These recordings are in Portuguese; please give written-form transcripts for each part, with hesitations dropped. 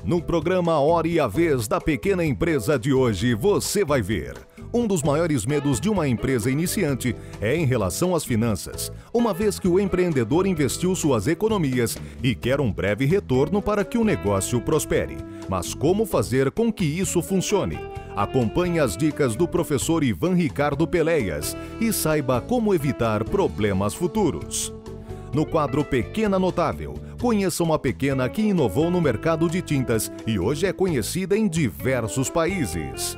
No programa Hora e a Vez da Pequena Empresa de hoje, você vai ver. Um dos maiores medos de uma empresa iniciante é em relação às finanças, uma vez que o empreendedor investiu suas economias e quer um breve retorno para que o negócio prospere. Mas como fazer com que isso funcione? Acompanhe as dicas do professor Ivan Ricardo Peleias e saiba como evitar problemas futuros. No quadro Pequena Notável, conheça uma pequena que inovou no mercado de tintas e hoje é conhecida em diversos países.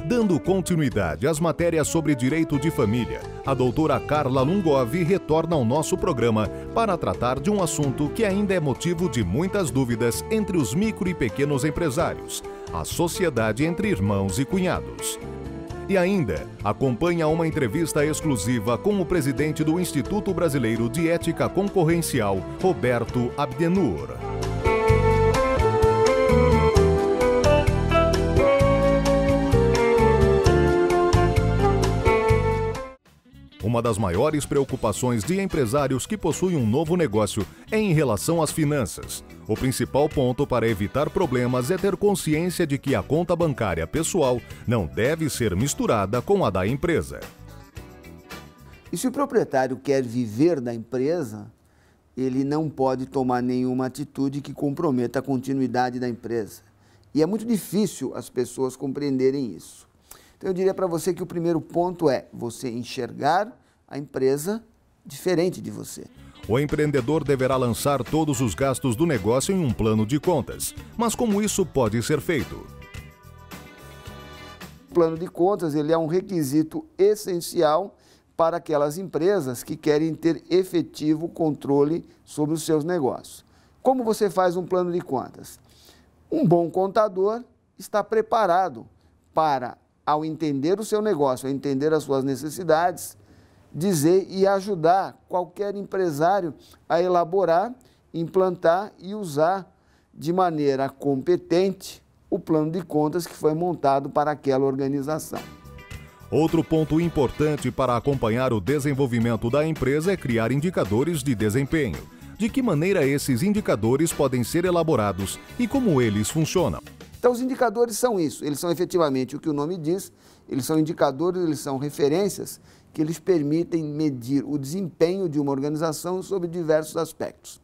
Dando continuidade às matérias sobre direito de família, a doutora Carla Lungov retorna ao nosso programa para tratar de um assunto que ainda é motivo de muitas dúvidas entre os micro e pequenos empresários, a sociedade entre irmãos e cunhados. E ainda, acompanha uma entrevista exclusiva com o presidente do Instituto Brasileiro de Ética Concorrencial, Roberto Abdenur. Uma das maiores preocupações de empresários que possuem um novo negócio é em relação às finanças. O principal ponto para evitar problemas é ter consciência de que a conta bancária pessoal não deve ser misturada com a da empresa. E se o proprietário quer viver da empresa, ele não pode tomar nenhuma atitude que comprometa a continuidade da empresa. E é muito difícil as pessoas compreenderem isso. Então eu diria para você que o primeiro ponto é você enxergar a empresa diferente de você. O empreendedor deverá lançar todos os gastos do negócio em um plano de contas. Mas como isso pode ser feito? O plano de contas ele é um requisito essencial para aquelas empresas que querem ter efetivo controle sobre os seus negócios. Como você faz um plano de contas? Um bom contador está preparado para, ao entender o seu negócio, ao entender as suas necessidades, dizer e ajudar qualquer empresário a elaborar, implantar e usar de maneira competente o plano de contas que foi montado para aquela organização. Outro ponto importante para acompanhar o desenvolvimento da empresa é criar indicadores de desempenho. De que maneira esses indicadores podem ser elaborados e como eles funcionam? Então, os indicadores são isso, eles são efetivamente o que o nome diz, eles são indicadores, eles são referências que eles permitem medir o desempenho de uma organização sobre diversos aspectos.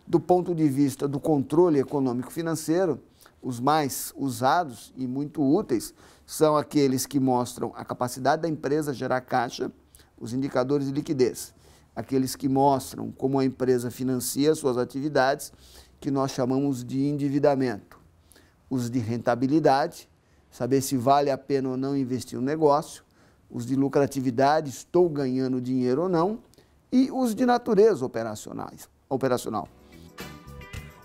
Do ponto de vista do controle econômico-financeiro, os mais usados e muito úteis são aqueles que mostram a capacidade da empresa gerar caixa, os indicadores de liquidez, aqueles que mostram como a empresa financia suas atividades, que nós chamamos de endividamento. Os de rentabilidade, saber se vale a pena ou não investir no negócio, os de lucratividade, estou ganhando dinheiro ou não, e os de natureza operacional.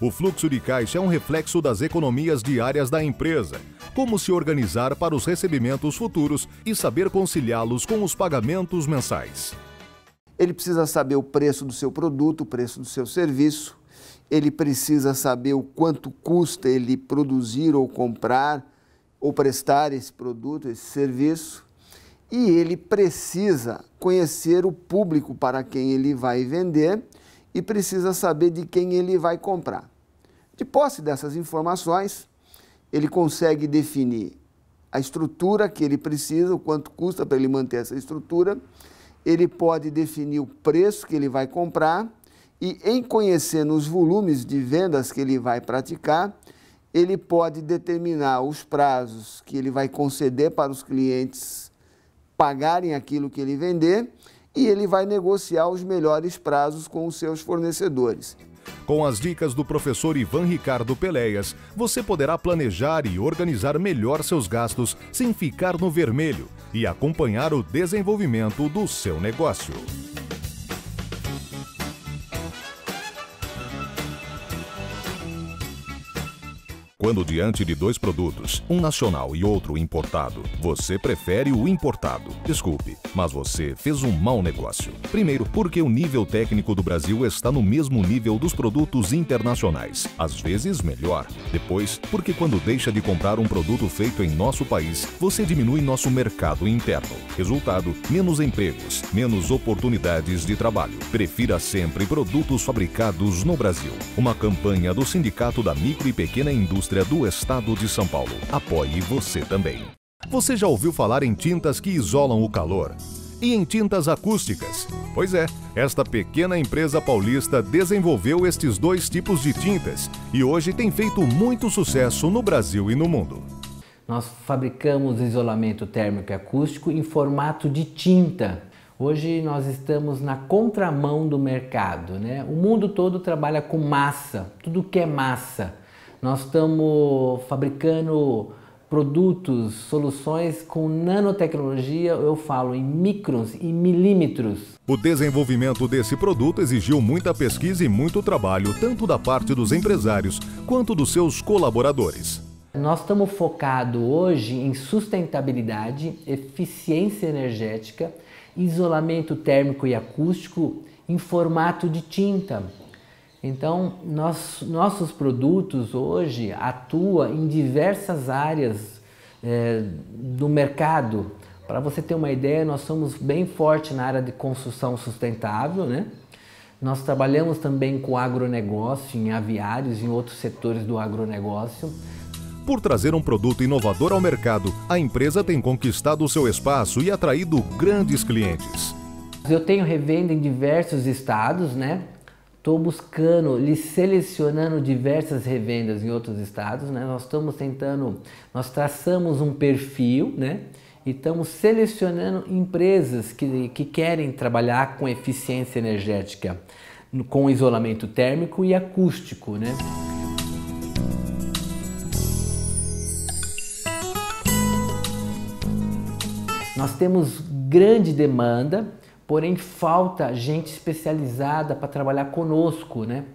O fluxo de caixa é um reflexo das economias diárias da empresa. Como se organizar para os recebimentos futuros e saber conciliá-los com os pagamentos mensais. Ele precisa saber o preço do seu produto, o preço do seu serviço, ele precisa saber o quanto custa ele produzir ou comprar ou prestar esse produto, esse serviço, e ele precisa conhecer o público para quem ele vai vender e precisa saber de quem ele vai comprar. De posse dessas informações, ele consegue definir a estrutura que ele precisa, o quanto custa para ele manter essa estrutura, ele pode definir o preço que ele vai comprar e, em conhecendo os volumes de vendas que ele vai praticar, ele pode determinar os prazos que ele vai conceder para os clientes pagarem aquilo que ele vender e ele vai negociar os melhores prazos com os seus fornecedores. Com as dicas do professor Ivan Ricardo Peleias, você poderá planejar e organizar melhor seus gastos sem ficar no vermelho e acompanhar o desenvolvimento do seu negócio. Quando diante de dois produtos, um nacional e outro importado, você prefere o importado. Desculpe, mas você fez um mau negócio. Primeiro, porque o nível técnico do Brasil está no mesmo nível dos produtos internacionais, às vezes melhor. Depois, porque quando deixa de comprar um produto feito em nosso país, você diminui nosso mercado interno. Resultado, menos empregos, menos oportunidades de trabalho. Prefira sempre produtos fabricados no Brasil. Uma campanha do Sindicato da Micro e Pequena Indústria indústria do estado de São Paulo. Apoie você também. Você já ouviu falar em tintas que isolam o calor? E em tintas acústicas? Pois é, esta pequena empresa paulista desenvolveu estes dois tipos de tintas e hoje tem feito muito sucesso no Brasil e no mundo. Nós fabricamos isolamento térmico e acústico em formato de tinta. Hoje nós estamos na contramão do mercado, né? O mundo todo trabalha com massa, tudo que é massa. Nós estamos fabricando produtos, soluções com nanotecnologia, eu falo em microns e milímetros. O desenvolvimento desse produto exigiu muita pesquisa e muito trabalho, tanto da parte dos empresários quanto dos seus colaboradores. Nós estamos focados hoje em sustentabilidade, eficiência energética, isolamento térmico e acústico em formato de tinta. Então, nossos produtos hoje atuam em diversas áreas do mercado. Para você ter uma ideia, nós somos bem fortes na área de construção sustentável, né? Nós trabalhamos também com agronegócio, em aviários e em outros setores do agronegócio. Por trazer um produto inovador ao mercado, a empresa tem conquistado o seu espaço e atraído grandes clientes. Eu tenho revenda em diversos estados, né? Estou buscando, selecionando diversas revendas em outros estados, né? Nós traçamos um perfil, né? E estamos selecionando empresas que querem trabalhar com eficiência energética, com isolamento térmico e acústico, né? Nós temos grande demanda, porém falta gente especializada para trabalhar conosco, né?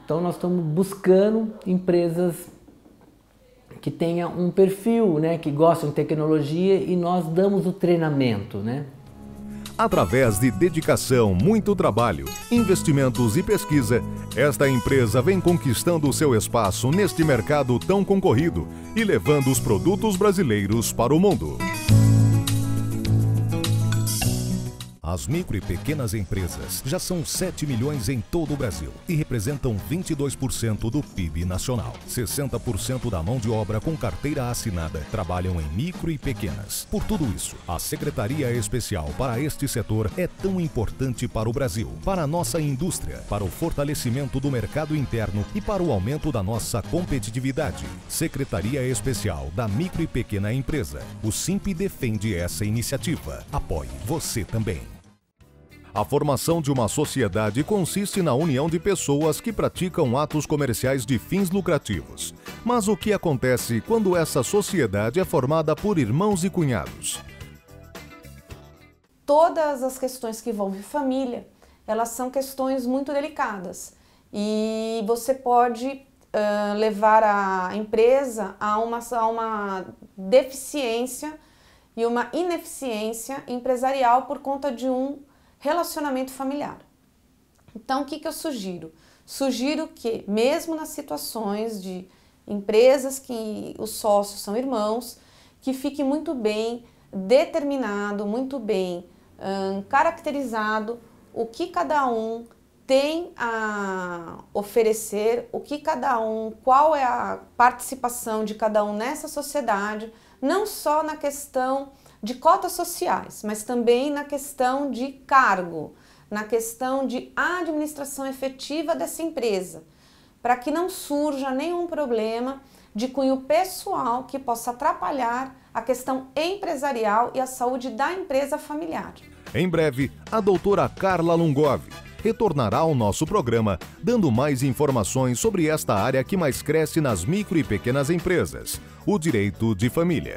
Então nós estamos buscando empresas que tenham um perfil, né? Que gostam de tecnologia e nós damos o treinamento, né? Através de dedicação, muito trabalho, investimentos e pesquisa, esta empresa vem conquistando o seu espaço neste mercado tão concorrido e levando os produtos brasileiros para o mundo. As micro e pequenas empresas já são 7 milhões em todo o Brasil e representam 22% do PIB nacional. 60% da mão de obra com carteira assinada trabalham em micro e pequenas. Por tudo isso, a Secretaria Especial para este setor é tão importante para o Brasil, para a nossa indústria, para o fortalecimento do mercado interno e para o aumento da nossa competitividade. Secretaria Especial da Micro e Pequena Empresa. O SIMP defende essa iniciativa. Apoie você também. A formação de uma sociedade consiste na união de pessoas que praticam atos comerciais de fins lucrativos. Mas o que acontece quando essa sociedade é formada por irmãos e cunhados? Todas as questões que envolvem família, elas são questões muito delicadas. E você pode levar a empresa a uma deficiência e uma ineficiência empresarial por conta de um relacionamento familiar. Então, o que eu sugiro? Sugiro que, mesmo nas situações de empresas que os sócios são irmãos, que fique muito bem determinado, muito bem caracterizado o que cada um tem a oferecer, qual é a participação de cada um nessa sociedade, não só na questão de cotas sociais, mas também na questão de cargo, na questão de administração efetiva dessa empresa, para que não surja nenhum problema de cunho pessoal que possa atrapalhar a questão empresarial e a saúde da empresa familiar. Em breve, a doutora Carla Lungovi retornará ao nosso programa, dando mais informações sobre esta área que mais cresce nas micro e pequenas empresas, o direito de família.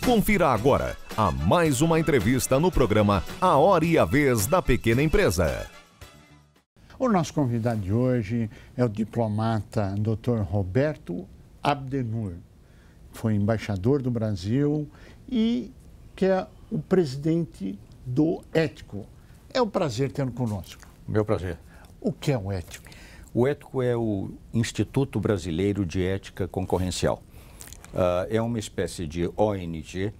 Confira agora a mais uma entrevista no programa A Hora e a Vez da Pequena Empresa. O nosso convidado de hoje é o diplomata Dr. Roberto Abdenur. Foi embaixador do Brasil e que é o presidente do Ético. É um prazer tê-lo conosco. Meu prazer. O que é o Ético? O Ético é o Instituto Brasileiro de Ética Concorrencial. É uma espécie de ONG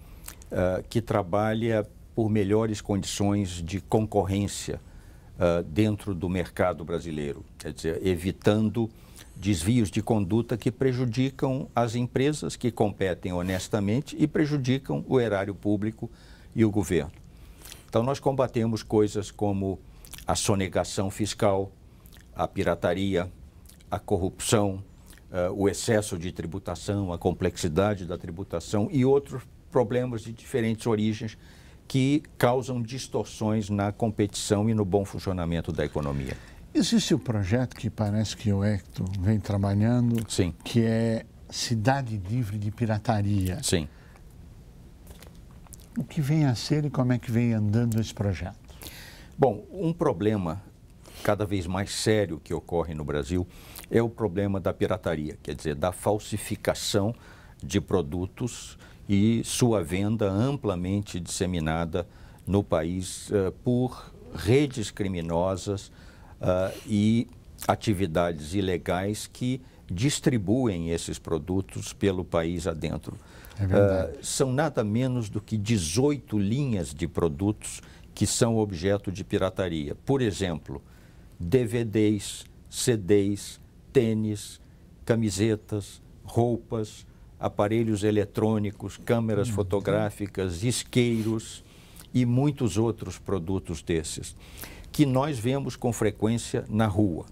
que trabalha por melhores condições de concorrência dentro do mercado brasileiro, quer dizer, evitando desvios de conduta que prejudicam as empresas que competem honestamente e prejudicam o erário público e o governo. Então, nós combatemos coisas como a sonegação fiscal, a pirataria, a corrupção, o excesso de tributação, a complexidade da tributação e outros problemas de diferentes origens que causam distorções na competição e no bom funcionamento da economia. Existe o projeto que parece que o Hector vem trabalhando, Sim. Que é Cidade Livre de Pirataria. Sim. O que vem a ser e como é que vem andando esse projeto? Bom, um problema cada vez mais sério que ocorre no Brasil é o problema da pirataria, quer dizer, da falsificação de produtos e sua venda amplamente disseminada no país por redes criminosas e atividades ilegais que distribuem esses produtos pelo país adentro. É verdade. São nada menos do que 18 linhas de produtos que são objeto de pirataria. Por exemplo, DVDs, CDs, tênis, camisetas, roupas, aparelhos eletrônicos, câmeras fotográficas, isqueiros e muitos outros produtos desses, que nós vemos com frequência na rua.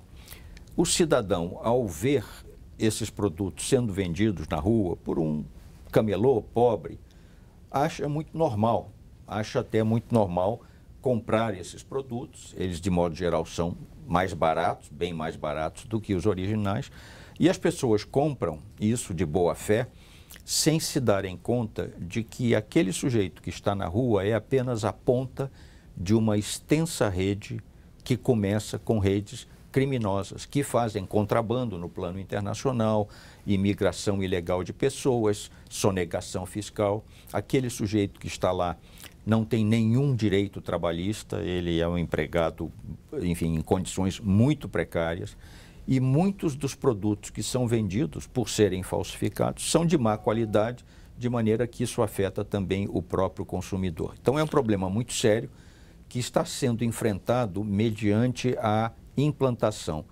O cidadão, ao ver esses produtos sendo vendidos na rua por um camelô pobre, acha muito normal, acha até muito normal comprar esses produtos. Eles, de modo geral, são mais baratos, bem mais baratos do que os originais, e as pessoas compram isso de boa fé, sem se darem conta de que aquele sujeito que está na rua é apenas a ponta de uma extensa rede que começa com redes criminosas, que fazem contrabando no plano internacional, imigração ilegal de pessoas, sonegação fiscal. Aquele sujeito que está lá não tem nenhum direito trabalhista, ele é um empregado, enfim, em condições muito precárias. E muitos dos produtos que são vendidos, por serem falsificados, são de má qualidade, de maneira que isso afeta também o próprio consumidor. Então é um problema muito sério que está sendo enfrentado mediante a implantação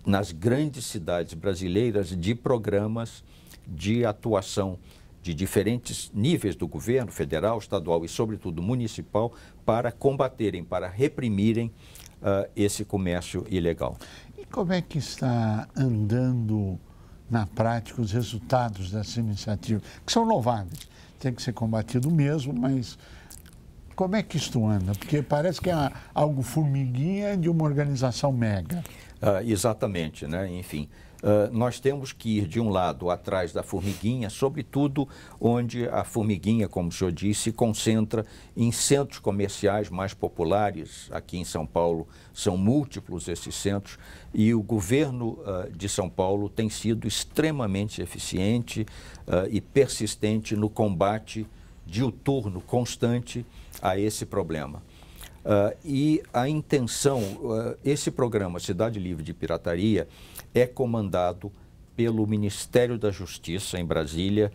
nas grandes cidades brasileiras de programas de atuação de diferentes níveis do governo, federal, estadual e, sobretudo, municipal, para combaterem, para reprimirem esse comércio ilegal. E como é que está andando na prática os resultados dessa iniciativa? Que são louváveis, tem que ser combatido mesmo, mas como é que isto anda? Porque parece que é algo formiguinha de uma organização mega. Exatamente, né? Enfim, nós temos que ir de um lado atrás da formiguinha, sobretudo onde a formiguinha, como o senhor disse, se concentra em centros comerciais mais populares. Aqui em São Paulo são múltiplos esses centros e o governo de São Paulo tem sido extremamente eficiente e persistente no combate diuturno, constante a esse problema. E a intenção, esse programa Cidade Livre de Pirataria é comandado pelo Ministério da Justiça em Brasília,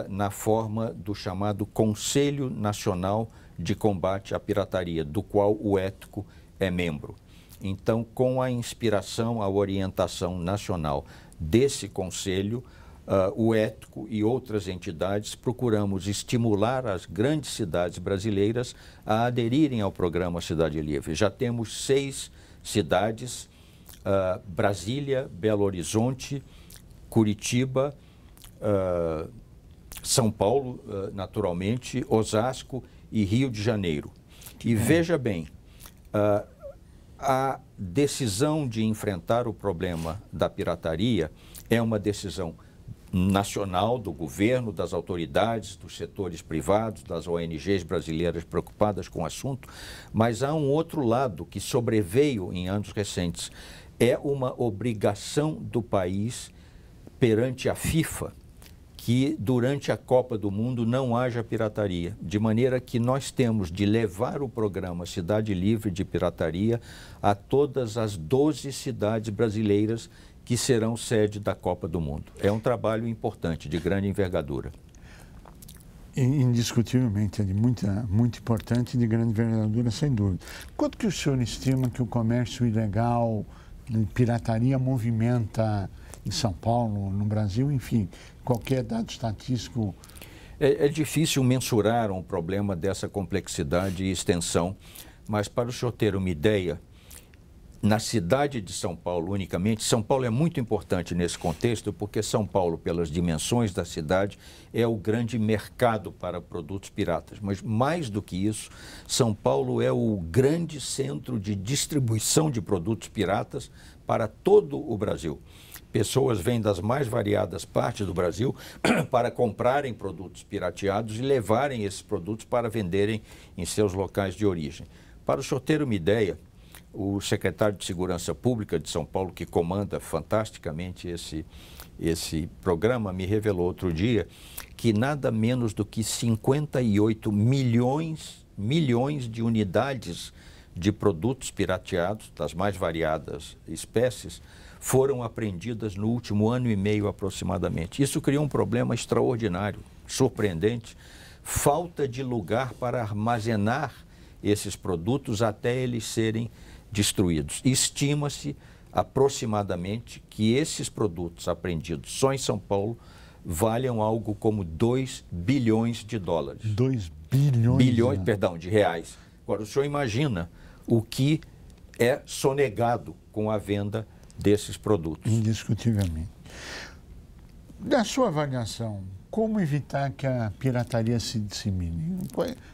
na forma do chamado Conselho Nacional de Combate à Pirataria, do qual o Ético é membro. Então, com a inspiração, a orientação nacional desse conselho, o Ético e outras entidades procuramos estimular as grandes cidades brasileiras a aderirem ao programa Cidade Livre. Já temos 6 cidades, Brasília, Belo Horizonte, Curitiba, São Paulo, naturalmente, Osasco e Rio de Janeiro. E veja bem, a decisão de enfrentar o problema da pirataria é uma decisão nacional do governo, das autoridades, dos setores privados, das ONGs brasileiras preocupadas com o assunto, mas há um outro lado que sobreveio em anos recentes. É uma obrigação do país perante a FIFA que durante a Copa do Mundo não haja pirataria, de maneira que nós temos de levar o programa Cidade Livre de Pirataria a todas as 12 cidades brasileiras que serão sede da Copa do Mundo. É um trabalho importante, de grande envergadura. Indiscutivelmente, é de muito importante e de grande envergadura, sem dúvida. Quanto que o senhor estima que o comércio ilegal, pirataria, movimenta em São Paulo, no Brasil, enfim, qualquer dado estatístico? É difícil mensurar um problema dessa complexidade e extensão, mas para o senhor ter uma ideia, na cidade de São Paulo unicamente, São Paulo é muito importante nesse contexto, porque São Paulo, pelas dimensões da cidade, é o grande mercado para produtos piratas. Mas mais do que isso, São Paulo é o grande centro de distribuição de produtos piratas para todo o Brasil. Pessoas vêm das mais variadas partes do Brasil para comprarem produtos pirateados e levarem esses produtos para venderem em seus locais de origem. Para o senhor ter uma ideia, o secretário de Segurança Pública de São Paulo, que comanda fantasticamente esse programa, me revelou outro dia que nada menos do que 58 milhões de unidades de produtos pirateados, das mais variadas espécies, foram apreendidas no último ano e meio aproximadamente. Isso criou um problema extraordinário, surpreendente, falta de lugar para armazenar esses produtos até eles serem destruídos. Estima-se aproximadamente que esses produtos apreendidos só em São Paulo valham algo como 2 bilhões de dólares. 2 bilhões? Bilhões, perdão, de reais. Agora, o senhor imagina o que é sonegado com a venda desses produtos. Indiscutivelmente. Da sua avaliação, como evitar que a pirataria se dissemine?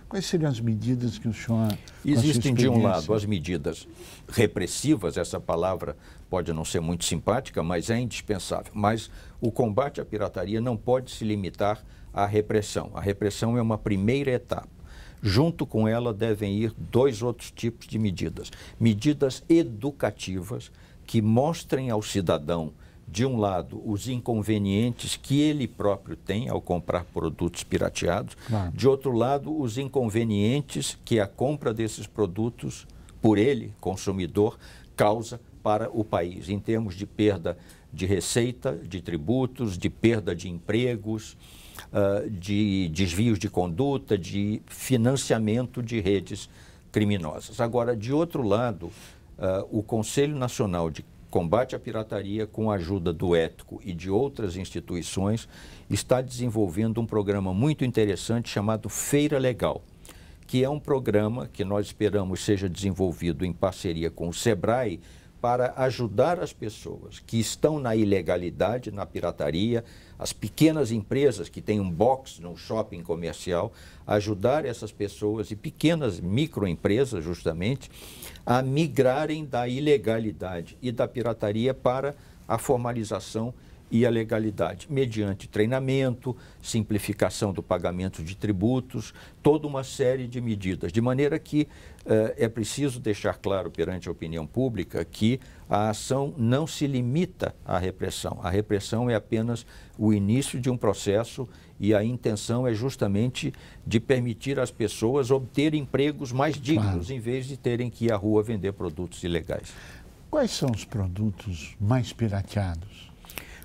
Quais seriam as medidas que o senhor... Existem, de um lado, as medidas repressivas, essa palavra pode não ser muito simpática, mas é indispensável. Mas o combate à pirataria não pode se limitar à repressão. A repressão é uma primeira etapa. Junto com ela devem ir 2 outros tipos de medidas. Medidas educativas que mostrem ao cidadão, de um lado, os inconvenientes que ele próprio tem ao comprar produtos pirateados, claro. De outro lado, os inconvenientes que a compra desses produtos, por ele, consumidor, causa para o país, em termos de perda de receita, de tributos, de perda de empregos, de desvios de conduta, de financiamento de redes criminosas. Agora, de outro lado, o Conselho Nacional de Combate à Pirataria, com a ajuda do Ético e de outras instituições, está desenvolvendo um programa muito interessante chamado Feira Legal, que é um programa que nós esperamos seja desenvolvido em parceria com o SEBRAE para ajudar as pessoas que estão na ilegalidade, na pirataria, as pequenas empresas que têm um box num shopping comercial, ajudar essas pessoas e pequenas microempresas, justamente, a migrarem da ilegalidade e da pirataria para a formalização e a legalidade, mediante treinamento, simplificação do pagamento de tributos, toda uma série de medidas, de maneira que é preciso deixar claro perante a opinião pública que a ação não se limita à repressão. A repressão é apenas o início de um processo e a intenção é justamente de permitir às pessoas obter empregos mais dignos, claro, em vez de terem que ir à rua vender produtos ilegais. Quais são os produtos mais pirateados?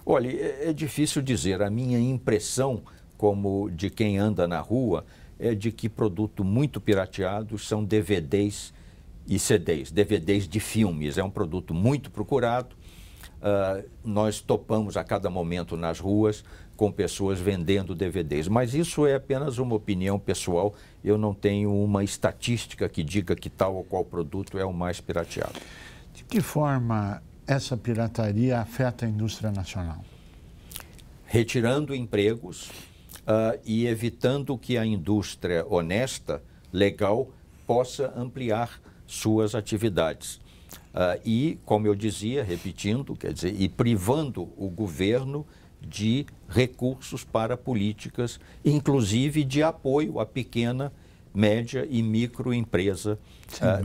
Olha, é difícil dizer. A minha impressão, como de quem anda na rua, é de que produto muito pirateado são DVDs e CDs, DVDs de filmes. É um produto muito procurado. Nós topamos a cada momento nas ruas com pessoas vendendo DVDs. Mas isso é apenas uma opinião pessoal. Eu não tenho uma estatística que diga que tal ou qual produto é o mais pirateado. De que forma essa pirataria afeta a indústria nacional? Retirando empregos e evitando que a indústria honesta, legal, possa ampliar suas atividades. E, como eu dizia, repetindo, quer dizer, e privando o governo de recursos para políticas, inclusive de apoio à pequena, média e microempresa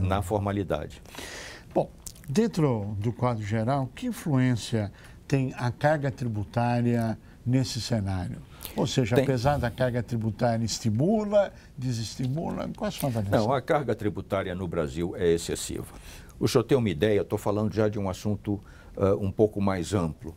na formalidade. Bom, dentro do quadro geral, que influência tem a carga tributária nesse cenário? Ou seja, apesar da carga tributária estimula, desestimula, qual a sua avaliação? Não, a carga tributária no Brasil é excessiva. O senhor tem uma ideia, estou falando já de um assunto um pouco mais amplo.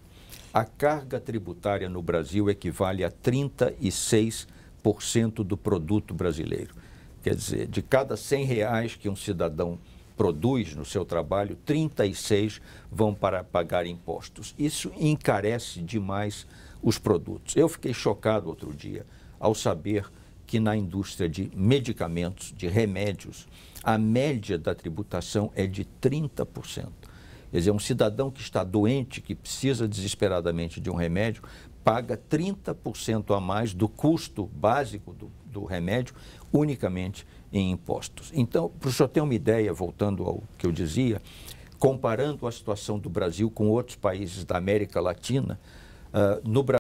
A carga tributária no Brasil equivale a 36% 30% do produto brasileiro. Quer dizer, de cada R$100 que um cidadão produz no seu trabalho, 36 vão para pagar impostos. Isso encarece demais os produtos. Eu fiquei chocado outro dia ao saber que na indústria de medicamentos, de remédios, a média da tributação é de 30%. Quer dizer, um cidadão que está doente, que precisa desesperadamente de um remédio, paga 30% a mais do custo básico do remédio, unicamente em impostos. Então, para o senhor ter uma ideia, voltando ao que eu dizia, comparando a situação do Brasil com outros países da América Latina, no Brasil,